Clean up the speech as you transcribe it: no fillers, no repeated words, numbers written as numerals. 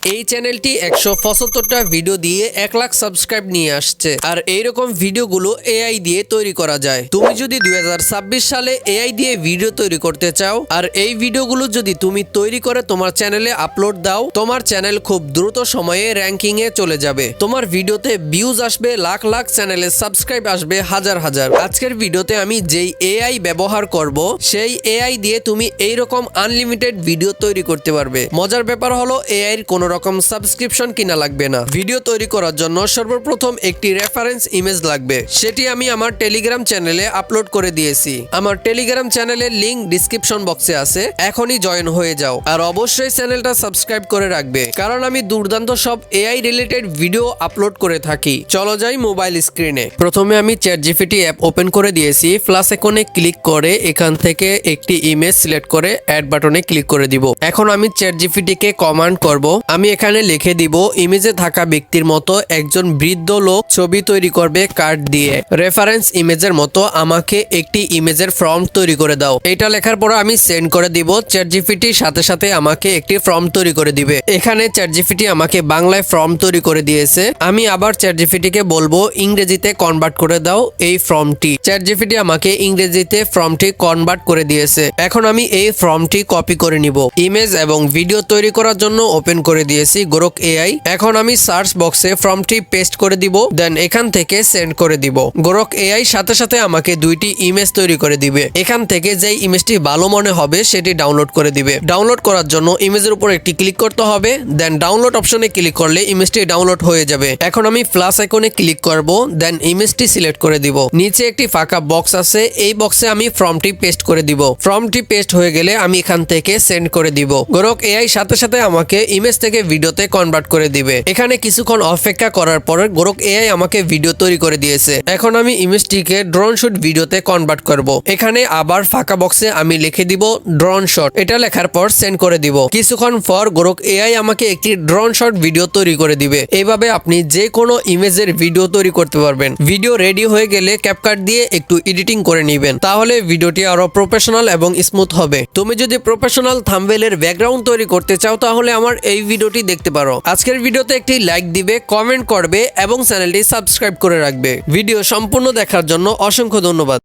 এই চ্যানেলটি 175টা ভিডিও দিয়ে 1 লাখ সাবস্ক্রাইব নিয়ে আসছে। আর এইরকম ভিডিওগুলো এআই দিয়ে তৈরি করা যায়। তুমি যদি 2026 সালে এআই দিয়ে ভিডিও তৈরি করতে চাও আর এই ভিডিওগুলো যদি তুমি তৈরি করে তোমার চ্যানেলে আপলোড দাও, তোমার চ্যানেল খুব দ্রুত সময়ে র্যাঙ্কিং এ চলে যাবে। তোমার ভিডিওতে ভিউজ আসবে লাখ লাখ, চ্যানেলে সাবস্ক্রাইব আসবে হাজার হাজার। আজকের ভিডিওতে আমি যেই এআই ব্যবহার করব সেই এআই দিয়ে তুমি এইরকম আনলিমিটেড ভিডিও তৈরি করতে পারবে। মজার ব্যাপার হলো এআই এর কোনো রকম সাবস্ক্রিপশন কিনা লাগবে না। ভিডিও তৈরি করার জন্য সর্বপ্রথম একটি রেফারেন্স ইমেজ লাগবে, সেটি আমি আমার টেলিগ্রাম চ্যানেলে আপলোড করে দিয়েছি। আমার টেলিগ্রাম চ্যানেলের লিংক ডিসক্রিপশন বক্সে আছে, এখনই জয়েন হয়ে যাও। আর অবশ্যই চ্যানেলটা সাবস্ক্রাইব করে রাখবে, কারণ আমি দুর্দান্ত সব এআই রিলেটেড ভিডিও আপলোড করে থাকি। চলো যাই মোবাইল স্ক্রিনে। প্রথমে আমি চ্যাটজিপিটি অ্যাপ ওপেন করে দিয়েছি। প্লাস আইকনে ক্লিক করে এখান থেকে একটি ইমেজ সিলেক্ট করে অ্যাড বাটনে ক্লিক করে দিব। এখন আমি চ্যাটজিপিটি কে কমান্ড করব। আমি এখানে লিখে দিব ইমেজে থাকা ব্যক্তির মতো একজন বৃদ্ধ লোক ছবি তৈরি করবে কার্ড দিয়ে। রেফারেন্স ইমেজের মতো আমাকে একটি ইমেজের ফর্ম তৈরি করে দাও। এটা লেখার পর আমি সেন্ড করে দিব। চ্যাটজিপিটির সাথে সাথে আমাকে একটি ফর্ম তৈরি করে দিবে। এখানে চ্যাটজিপিটি আমাকে বাংলায় ফর্ম তৈরি করে দিয়েছে। আমি আবার চ্যাটজিপিটি কে বলবো ইংরেজিতে কনভার্ট করে দাও এই ফর্মটি। চ্যাটজিপিটি আমাকে ইংরেজিতে ফর্মটি কনভার্ট করে দিয়েছে। এখন আমি এই ফর্মটি কপি করে নিব। ইমেজ এবং ভিডিও তৈরি করার জন্য ওপেন করে দিয়েছি গ্রোক এআই। এখন আমি সার্চ বক্সে ফর্মটি পেস্ট করে দিব, দেন এখান থেকে সেন্ড করে দিব। গ্রোক এআই সাথে সাথে আমাকে দুইটি ইমেজ তৈরি করে দিবে। এখান থেকে যেই ইমেজটি ভালো মনে হবে সেটি ডাউনলোড করে দিবে। ডাউনলোড করার জন্য ইমেজের উপর একটি ক্লিক করতে হবে, দেন ডাউনলোড অপশনে ক্লিক করলে ইমেজটি ডাউনলোড হয়ে যাবে। এখন আমি প্লাস আইকনে ক্লিক করব, দেন ইমেজটি সিলেক্ট করে দিব। নিচে একটি ফাঁকা বক্স আছে, এই বক্সে আমি ফর্মটি পেস্ট করে দিব। ফর্মটি পেস্ট হয়ে গেলে আমি এখান থেকে সেন্ড করে দিব। গ্রোক এআই সাথে সাথে আমাকে ইমেজ থেকে ভিডিওতে কনভার্ট করে দিবে। এখানে কিছুক্ষণ অপেক্ষা করার পর গ্রোক এআই আমাকে ভিডিও তৈরি করে দিয়েছে। এখন আমি ইমেজটিকে ড্রোন শুট ভিডিওতে কনভার্ট করব। এখানে আবার ফাঁকা বক্সে আমি লিখে দিব ড্রোন শট। এটা লেখার পর সেন্ড করে দিব। কিছুক্ষণ পর গ্রোক এআই আমাকে একটি ড্রোন শট ভিডিও তৈরি করে দিবে। এইভাবে আপনি যে কোনো ইমেজের ভিডিও তৈরি করতে পারবেন। ভিডিও রেডি হয়ে গেলে ক্যাপকাট দিয়ে একটু এডিটিং করে নেবেন, তাহলে ভিডিওটি আরো প্রফেশনাল এবং স্মুথ হবে। তুমি যদি প্রফেশনাল থাম্বনেইলের ব্যাকগ্রাউন্ড তৈরি করতে চাও তাহলে আমার এই ভিডিওটি দেখতে পারো। আজকের ভিডিওতে একটি লাইক দিবে, কমেন্ট করবে এবং চ্যানেলটি সাবস্ক্রাইব করে রাখবে। ভিডিও সম্পূর্ণ দেখার জন্য অসংখ্য ধন্যবাদ।